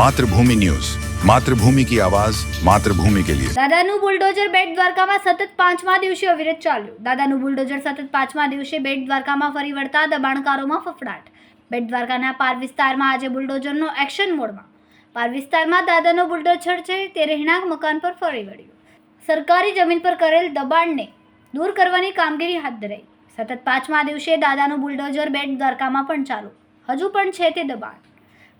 मातृभूमि न्यूज, मातृभूमि की आवाज मातृभूमि के लिए। દાદાનું બુલડોઝર બેટ દ્વારકામાં સતત પાંચમા દિવસે અવિરત ચાલ્યું. દાદાનું બુલડોઝર સતત પાંચમા દિવસે બેટ દ્વારકામાં ફરી વળતા દબાણકારોમાં ફફડાટ. બેટ દ્વારકાના પાર વિસ્તારમાં આજે બુલડોઝરનો એક્શન મોડમાં. પાર વિસ્તારમાં દાદાનો બુલડોઝર છે તે રહેણાંક મકાન પર ફરી વળ્યું. સરકારી જમીન પર કરેલ દબાણને દૂર કરવાની કામગીરી હાથ ધરાઈ. સતત પાંચમા દિવસે દાદાનું બુલડોઝર બેટ દ્વારકામાં પણ ચાલુ. હજુ પણ છે તે દબાણ.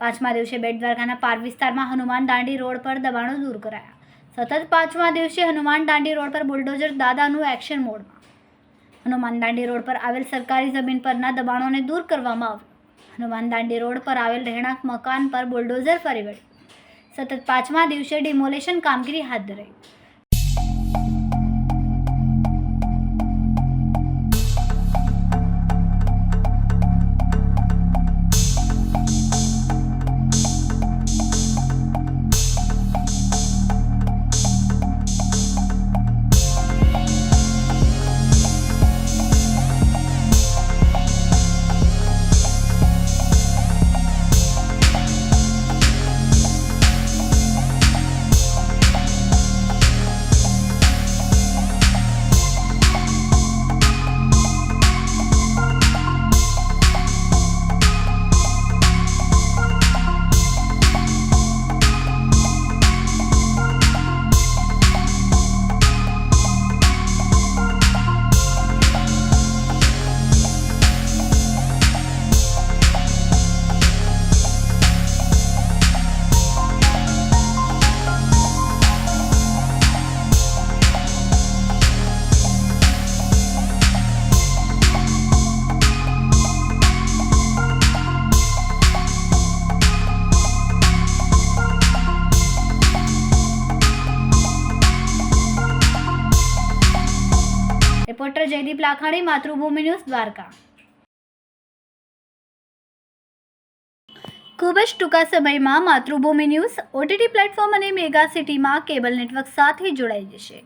પાંચમા દિવસે બેટ દ્વારકાના પાર વિસ્તારમાં હનુમાન દાંડી રોડ પર દબાણો દૂર કરાયા. સતત પાંચમા દિવસે હનુમાન દાંડી રોડ પર બુલડોઝર દાદાનું એક્શન મોડમાં. હનુમાન દાંડી રોડ પર આવેલ સરકારી જમીન પરના દબાણોને દૂર કરવામાં આવ્યું. હનુમાન દાંડી રોડ પર આવેલ રહેણાંક મકાન પર બુલડોઝર ફરી વળ્યું. સતત પાંચમા દિવસે ડિમોલેશન કામગીરી હાથ ધરાઈ. Reporter Jaydeep Lakhani, Matrubhumi news, Dwarka. ખૂબ જ ટૂંકા સમયમાં માતૃભૂમિ ન્યૂઝ ઓટીટી પ્લેટફોર્મ અને મેગા સિટીમાં કેબલ નેટવર્ક સાથે જોડાઈ જશે.